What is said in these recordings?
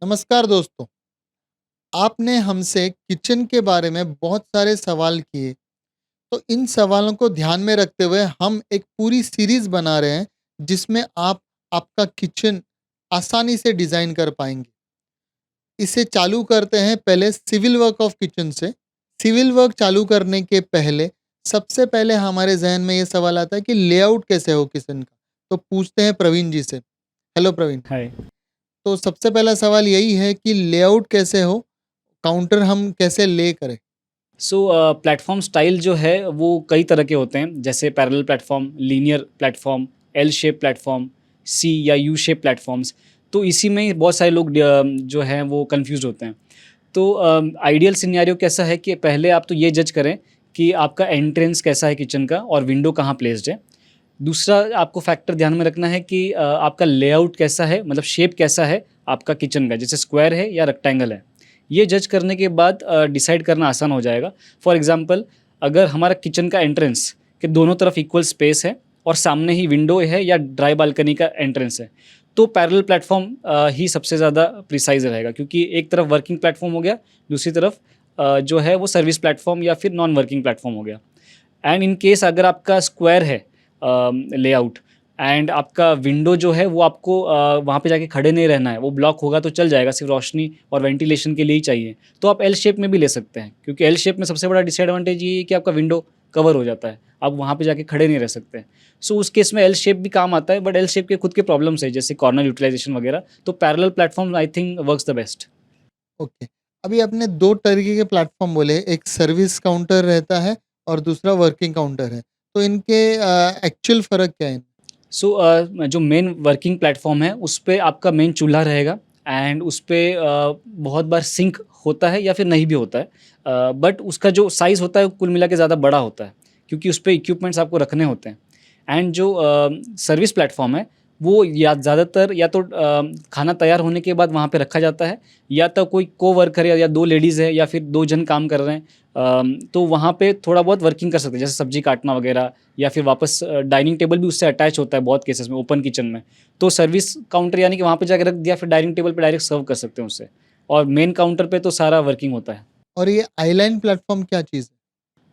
नमस्कार दोस्तों। आपने हमसे किचन के बारे में बहुत सारे सवाल किए, तो इन सवालों को ध्यान में रखते हुए हम एक पूरी सीरीज़ बना रहे हैं, जिसमें आप आपका किचन आसानी से डिज़ाइन कर पाएँगे। इसे चालू करते हैं पहले सिविल वर्क ऑफ किचन से। सिविल वर्क चालू करने के पहले सबसे पहले हमारे ज़हन में ये सवाल आता है कि लेआउट कैसे हो किचन का? तो पूछते हैं प्रवीण जी से। हेलो प्रवीण। हाय। तो सबसे पहला सवाल यही है कि लेआउट कैसे हो? काउंटर हम कैसे ले करें? प्लेटफ़ॉर्म स्टाइल जो है वो कई तरह के होते हैं, जैसे parallel platform, linear platform, L shape platform, C या यू शेप प्लेटफ़ॉर्म्स। तो इसी में ही बहुत सारे लोग जो हैं वो कन्फ्यूज़्ड होते हैं। तो आइडियल सिनेरियो कैसा है कि पहले आप तो ये जज करें कि आपका एंट्रेंस कैसा है किचन का और विंडो कहाँ प्लेस्ड है। दूसरा आपको फैक्टर ध्यान में रखना है कि आपका लेआउट कैसा है, मतलब शेप कैसा है आपका किचन का, जैसे स्क्वायर है या रेक्टेंगल है। ये जज करने के बाद डिसाइड करना आसान हो जाएगा। फॉर एग्जांपल, अगर हमारा किचन का एंट्रेंस के दोनों तरफ इक्वल स्पेस है और सामने ही विंडो है या ड्राई बालकनी का एंट्रेंस है, तो पैरेलल प्लेटफॉर्म ही सबसे ज़्यादा प्रिसाइज रहेगा, क्योंकि एक तरफ वर्किंग प्लेटफॉर्म हो गया, दूसरी तरफ जो है वो सर्विस प्लेटफॉर्म या फिर नॉन वर्किंग प्लेटफॉर्म हो गया। एंड इन केस अगर आपका स्क्वायर है लेआउट, एंड आपका विंडो जो है वो आपको वहाँ पे जाके खड़े नहीं रहना है, वो ब्लॉक होगा तो चल जाएगा, सिर्फ रोशनी और वेंटिलेशन के लिए ही चाहिए, तो आप एल शेप में भी ले सकते हैं, क्योंकि एल शेप में सबसे बड़ा डिसएडवांटेज ये है कि आपका विंडो कवर हो जाता है, आप वहाँ पे जाके खड़े नहीं रह सकते। सो उस केस में एल शेप भी काम आता है, बट एल शेप के खुद के प्रॉब्लम्स है, जैसे कॉर्नर यूटिलाइजेशन वगैरह। तो parallel platform I think works the best. Okay. अभी आपने 2 तरीके के प्लेटफ़ॉर्म बोले, एक सर्विस काउंटर रहता है और दूसरा वर्किंग काउंटर है। तो इनके एक्चुअल फ़र्क क्या है? जो मेन वर्किंग प्लेटफॉर्म है उस पे आपका मेन चूल्हा रहेगा, एंड उस पे बहुत बार सिंक होता है या फिर नहीं भी होता है, बट उसका जो साइज़ होता है वो कुल मिला के ज़्यादा बड़ा होता है, क्योंकि उस पे इक्विपमेंट्स आपको रखने होते हैं। एंड जो सर्विस प्लेटफॉर्म है वो या ज़्यादातर या तो खाना तैयार होने के बाद वहाँ पे रखा जाता है, या तो कोई कोवर्कर है या दो लेडीज़ है या फिर दो जन काम कर रहे हैं, तो वहाँ पे थोड़ा बहुत वर्किंग कर सकते हैं, जैसे सब्जी काटना वगैरह, या फिर वापस डाइनिंग टेबल भी उससे अटैच होता है बहुत केसेस में ओपन किचन में। तो सर्विस काउंटर यानी कि वहाँ पे जाके रख दिया, फिर डाइनिंग टेबल पे डायरेक्ट सर्व कर सकते हैं उससे, और मेन काउंटर पे तो सारा वर्किंग होता है। और ये आइलैंड प्लेटफ़ॉर्म क्या चीज़ है?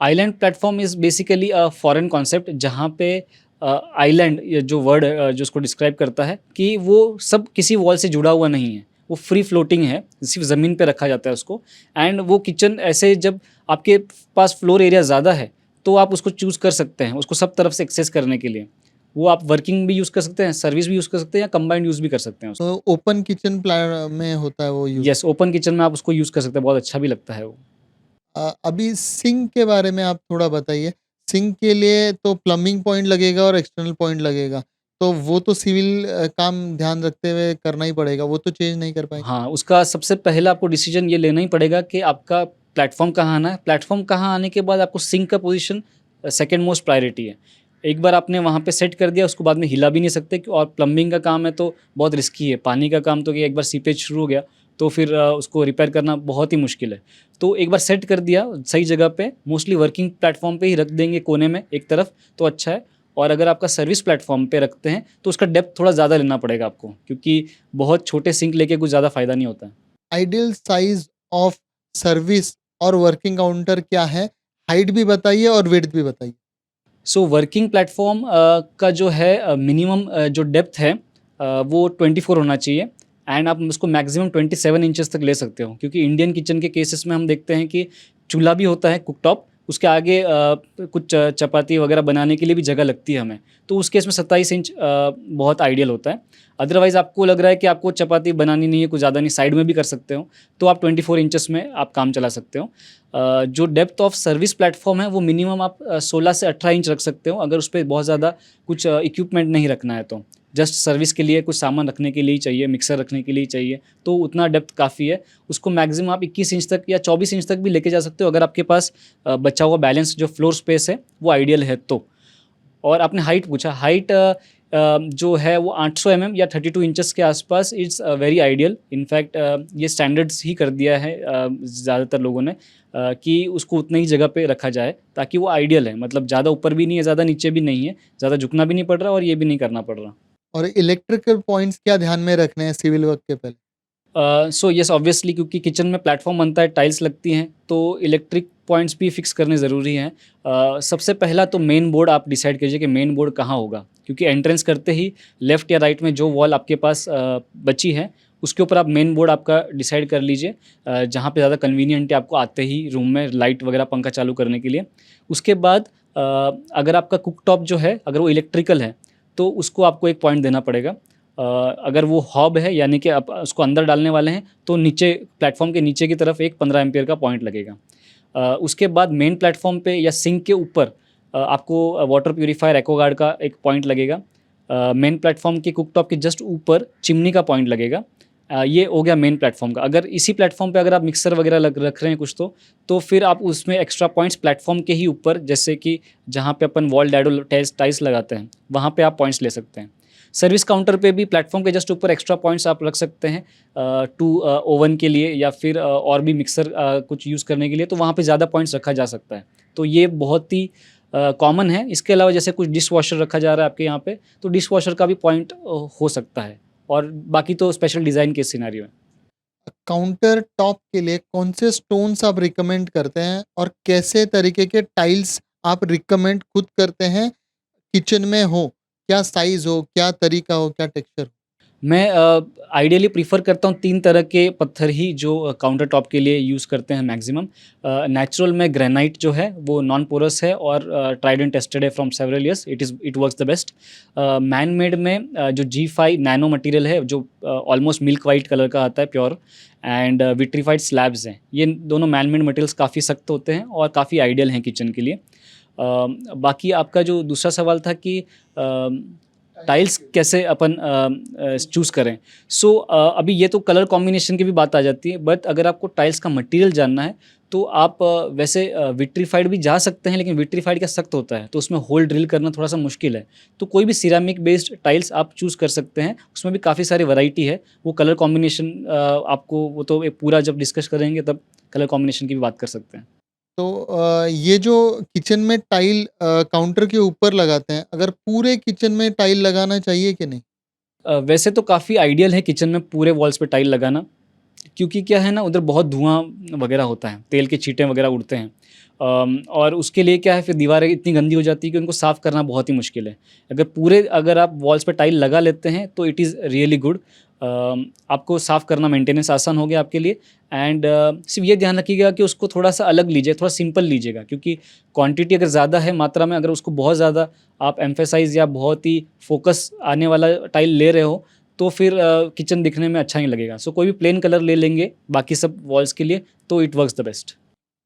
Island platform is basically a foreign concept, जहाँ पे आइलैंड ये जो वर्ड जो उसको डिस्क्राइब करता है कि वो सब किसी वॉल से जुड़ा हुआ नहीं है, वो फ्री फ्लोटिंग है, सिर्फ ज़मीन पे रखा जाता है उसको। एंड वो किचन ऐसे, जब आपके पास फ्लोर एरिया ज़्यादा है तो आप उसको चूज़ कर सकते हैं, उसको सब तरफ से एक्सेस करने के लिए। वो आप वर्किंग भी यूज़ कर सकते हैं, सर्विस भी यूज़ कर सकते हैं, या कंबाइंड यूज़ भी कर सकते हैं उसको। तो ओपन किचन में होता है वो यूज़। येस, ओपन किचन में आप उसको यूज़ कर सकते हैं, बहुत अच्छा भी लगता है वो। अभी सिंक के बारे में आप थोड़ा बताइए। सिंक के लिए तो प्लम्बिंग पॉइंट लगेगा और एक्सटर्नल पॉइंट लगेगा। तो वो तो सिविल काम ध्यान रखते हुए करना ही पड़ेगा, वो तो चेंज नहीं कर पाएँगे। हाँ, उसका सबसे पहले आपको डिसीज़न ये लेना ही पड़ेगा कि आपका प्लेटफ़ॉर्म कहाँ आना है। प्लेटफ़ॉर्म कहाँ आने के बाद आपको सिंक का पोज़ीशन सेकंड मोस्ट प्रायोरिटी है। एक बार आपने वहाँ पे सेट कर दिया, उसको बाद में हिला भी नहीं सकते, और प्लम्बिंग का काम है तो बहुत रिस्की है। पानी का काम तो, कि एक बार सीपेज शुरू हो गया तो फिर उसको रिपेयर करना बहुत ही मुश्किल है। तो एक बार सेट कर दिया सही जगह पे, मोस्टली वर्किंग प्लेटफ़ॉर्म पे ही रख देंगे कोने में एक तरफ, तो अच्छा है। और अगर आपका सर्विस प्लेटफ़ॉर्म पे रखते हैं तो उसका डेप्थ थोड़ा ज़्यादा लेना पड़ेगा आपको, क्योंकि बहुत छोटे सिंक लेके कुछ ज़्यादा फ़ायदा नहीं होता है। आइडियल साइज़ ऑफ सर्विस और वर्किंग काउंटर क्या है? हाइट भी बताइए और विड्थ भी बताइए। वर्किंग प्लेटफ़ॉर्म का जो है मिनिमम जो डेप्थ है वो 24 होना चाहिए, एंड आप उसको मैक्सिमम 27 इंचेस तक ले सकते हो, क्योंकि इंडियन किचन के केसेस में हम देखते हैं कि चूल्हा भी होता है कुकटॉप, उसके आगे कुछ चपाती वगैरह बनाने के लिए भी जगह लगती है हमें, तो उस केस में 27 इंच बहुत आइडियल होता है। अदरवाइज़ आपको लग रहा है कि आपको चपाती बनानी नहीं है, कुछ ज़्यादा नहीं, साइड में भी कर सकते हो, तो आप 24 इंचेस में आप काम चला सकते हो। जो डेप्थ ऑफ सर्विस प्लेटफॉर्म है वो मिनिमम आप 16 से 18 इंच रख सकते हो, अगर उस पे बहुत ज़्यादा कुछ इक्विपमेंट नहीं रखना है तो। जस्ट सर्विस के लिए कुछ सामान रखने के लिए ही चाहिए, मिक्सर रखने के लिए ही चाहिए, तो उतना डेप्थ काफ़ी है। उसको मैक्सिमम आप 21 इंच तक या 24 इंच तक भी लेके जा सकते हो, अगर आपके पास बचा हुआ बैलेंस जो फ्लोर स्पेस है वो आइडियल है तो। और आपने हाइट पूछा, हाइट जो है वो 800 mm या 32 इंचेस के आसपास इट्स वेरी आइडियल। इनफैक्ट ये स्टैंडर्ड्स ही कर दिया है ज़्यादातर लोगों ने, कि उसको उतनी ही जगह पे रखा जाए ताकि वो आइडियल है, मतलब ज़्यादा ऊपर भी नहीं है, ज़्यादा नीचे भी नहीं है, ज़्यादा झुकना भी नहीं पड़ रहा और ये भी नहीं करना पड़ रहा। और इलेक्ट्रिकल पॉइंट्स क्या ध्यान में रखने हैं सिविल वर्क के पहले? सो यस ऑब्वियसली क्योंकि किचन में प्लेटफॉर्म बनता है, टाइल्स लगती हैं, तो इलेक्ट्रिक पॉइंट्स भी फिक्स करने ज़रूरी हैं। सबसे पहला तो मेन बोर्ड आप डिसाइड कीजिए कि मेन बोर्ड कहाँ होगा, क्योंकि एंट्रेंस करते ही लेफ्ट या राइट में जो वॉल आपके पास बची है, उसके ऊपर आप मेन बोर्ड आपका डिसाइड कर लीजिए, जहाँ पे ज़्यादा कन्वीनियंट है आपको आते ही रूम में लाइट वगैरह पंखा चालू करने के लिए। उसके बाद अगर आपका कुक टॉप जो है अगर वो इलेक्ट्रिकल है, तो उसको आपको एक पॉइंट देना पड़ेगा। अगर वो हॉब है यानी कि आप उसको अंदर डालने वाले हैं, तो नीचे प्लेटफॉर्म के नीचे की तरफ एक 15 एम्पियर का पॉइंट लगेगा। उसके बाद मेन प्लेटफॉर्म पे या सिंक के ऊपर आपको वाटर प्यूरीफायर एक्वागार्ड का एक पॉइंट लगेगा। मेन प्लेटफॉर्म के कुकटॉप के जस्ट ऊपर चिमनी का पॉइंट लगेगा। ये हो गया मेन प्लेटफॉर्म का। अगर इसी प्लेटफॉर्म पे अगर आप मिक्सर वगैरह रख रहे हैं कुछ, तो फिर आप उसमें एक्स्ट्रा पॉइंट्स प्लेटफॉर्म के ही ऊपर, जैसे कि जहाँ पे अपन वॉल डैडो टाइल्स लगाते हैं, वहाँ पे आप पॉइंट्स ले सकते हैं। सर्विस काउंटर पे भी प्लेटफॉर्म के जस्ट ऊपर एक्स्ट्रा पॉइंट्स आप रख सकते हैं टू ओवन के लिए या फिर और भी मिक्सर कुछ यूज़ करने के लिए, तो वहाँ पे ज़्यादा पॉइंट्स रखा जा सकता है। तो ये बहुत ही कॉमन है। इसके अलावा जैसे कुछ डिश वॉशर रखा जा रहा है आपके यहाँ पे, तो डिश वॉशर का भी पॉइंट हो सकता है, और बाकी तो स्पेशल डिज़ाइन के सिनेरियो है। काउंटर टॉप के लिए कौन से स्टोन्स आप रिकमेंड करते हैं और कैसे तरीके के टाइल्स आप रिकमेंड खुद करते हैं किचन में हो? क्या साइज़ हो, क्या तरीका हो, क्या टेक्सचर हो? मैं आइडियली प्रीफ़र करता हूँ 3 तरह के पत्थर ही जो काउंटर टॉप के लिए यूज़ करते हैं मैक्सिमम। नेचुरल में ग्रेनाइट जो है वो नॉन पोरस है और ट्राइड एंड टेस्टेड है from several years, it works the best. Man made में जो G5 नैनो मटेरियल है जो ऑलमोस्ट मिल्क वाइट कलर का आता है प्योर, एंड विट्रीफाइड स्लैब्स हैं। ये दोनों मैन मेड मटेरियल्स काफ़ी सख्त होते हैं और काफ़ी आइडियल हैं किचन के लिए। बाकी आपका जो दूसरा सवाल था कि टाइल्स कैसे अपन चूज़ करें। सो अभी ये तो कलर कॉम्बिनेशन की भी बात आ जाती है, बट अगर आपको टाइल्स का मटेरियल जानना है, तो आप वैसे विट्रीफाइड भी जा सकते हैं, लेकिन विट्रीफाइड क्या सख्त होता है, तो उसमें होल ड्रिल करना थोड़ा सा मुश्किल है। तो कोई भी सिरेमिक बेस्ड टाइल्स आप चूज़ कर सकते हैं, उसमें भी काफ़ी सारी वैरायटी है। वो कलर कॉम्बिनेशन आपको वो तो एक पूरा जब डिस्कस करेंगे तब कलर कॉम्बिनेशन की भी बात कर सकते हैं। तो ये जो किचन में टाइल काउंटर के ऊपर लगाते हैं, अगर पूरे किचन में टाइल लगाना चाहिए कि नहीं? वैसे तो काफ़ी आइडियल है किचन में पूरे वॉल्स पे टाइल लगाना, क्योंकि क्या है ना, उधर बहुत धुआँ वगैरह होता है, तेल के छींटे वगैरह उड़ते हैं। और उसके लिए क्या है, फिर दीवारें इतनी गंदी हो जाती है कि उनको साफ़ करना बहुत ही मुश्किल है। अगर आप वॉल्स पे टाइल लगा लेते हैं तो इट इज़ रियली गुड। आपको साफ़ करना, मेंटेनेंस आसान हो गया आपके लिए। एंड सिर्फ ये ध्यान रखिएगा कि उसको थोड़ा-सा अलग लीजिए, थोड़ा सिंपल लीजिएगा, क्योंकि क्वांटिटी अगर ज़्यादा है, मात्रा में अगर उसको बहुत ज़्यादा आप एम्फसाइज़ या बहुत ही फ़ोकस आने वाला टाइल ले रहे हो, तो फिर किचन दिखने में अच्छा नहीं लगेगा। सो कोई भी प्लेन कलर ले लेंगे बाकी सब वॉल्स के लिए, तो it works the best.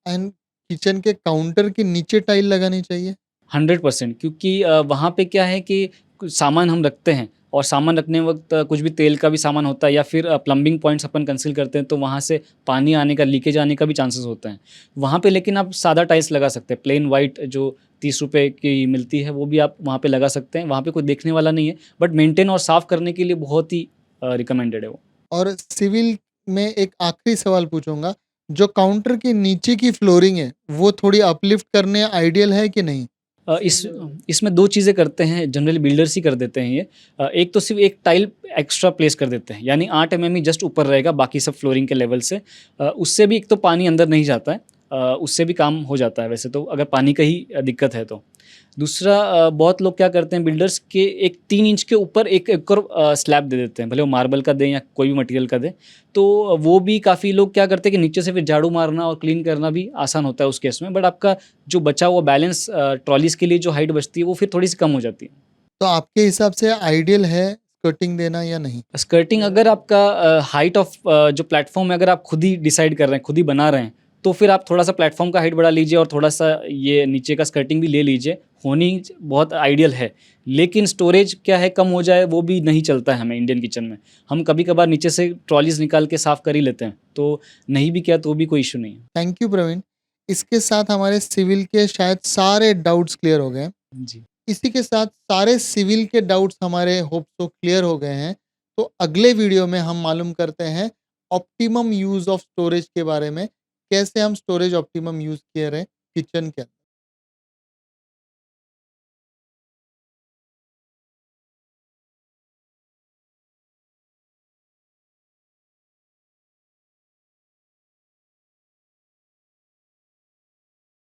And kitchen के काउंटर के नीचे टाइल लगानी चाहिए? 100% क्योंकि वहाँ पे क्या है कि कुछ सामान हम रखते हैं, और सामान रखने वक़्त कुछ भी तेल का भी सामान होता है या फिर प्लम्बिंग पॉइंट्स अपन कंसील करते हैं, तो वहाँ से पानी आने का, लीकेज आने का भी चांसेस होता है। वहाँ पे लेकिन आप सादा टाइल्स लगा सकते हैं, प्लेन व्हाइट जो ₹30 की मिलती है, वो भी आप वहाँ पे लगा सकते हैं। वहाँ पे कोई देखने वाला नहीं है, बट मेंटेन और साफ़ करने के लिए बहुत ही रिकमेंडेड है वो। और सिविल में एक आखिरी सवाल पूछूँगा, जो काउंटर के नीचे की फ्लोरिंग है, वो थोड़ी अपलिफ्ट करने आइडियल है कि नहीं? इसमें 2 चीज़ें करते हैं, जनरली बिल्डर्स ही कर देते हैं ये। एक तो सिर्फ़ एक टाइल एक्स्ट्रा प्लेस कर देते हैं, यानी 8 एमएम ही जस्ट ऊपर रहेगा बाकी सब फ्लोरिंग के लेवल से। उससे भी एक तो पानी अंदर नहीं जाता है, उससे भी काम हो जाता है वैसे तो, अगर पानी का ही दिक्कत है तो। दूसरा, बहुत लोग क्या करते हैं बिल्डर्स के, एक 3 इंच के ऊपर एक और स्लैब दे देते हैं, भले वो मार्बल का दें या कोई भी मटेरियल का दें। तो वो भी काफ़ी लोग क्या करते हैं कि नीचे से फिर झाड़ू मारना और क्लीन करना भी आसान होता है उस केस में, बट आपका जो बचा हुआ बैलेंस ट्रॉलीज़ के लिए जो हाइट बचती है, वो फिर थोड़ी-सी कम हो जाती है। तो आपके हिसाब से आइडियल है स्कर्टिंग देना या नहीं? स्कर्टिंग अगर आपका हाइट ऑफ जो प्लेटफ़ॉर्म है, अगर आप खुद ही डिसाइड कर रहे हैं, खुद ही बना रहे हैं, तो फिर आप थोड़ा-सा प्लेटफ़ॉर्म का हाइट बढ़ा लीजिए और थोड़ा-सा ये नीचे का स्कर्टिंग भी ले लीजिए, होनी बहुत आइडियल है। लेकिन स्टोरेज क्या है, कम हो जाए वो भी नहीं चलता है हमें इंडियन किचन में। हम कभी-कभार नीचे से ट्रॉलीज़ निकाल के साफ़ कर ही लेते हैं, तो नहीं भी किया तो भी कोई इश्यू नहीं है। Thank you Praveen. इसके साथ हमारे सिविल के शायद सारे डाउट्स क्लियर हो गए हैं। जी। इसी के साथ सारे सिविल के डाउट्स हमारे होप सो क्लियर हो गए हैं। तो अगले वीडियो में हम मालूम करते हैं ऑप्टिमम यूज़ ऑफ स्टोरेज के बारे में, कैसे हम स्टोरेज ऑप्टिमम यूज़ किए रहे किचन के अंदर।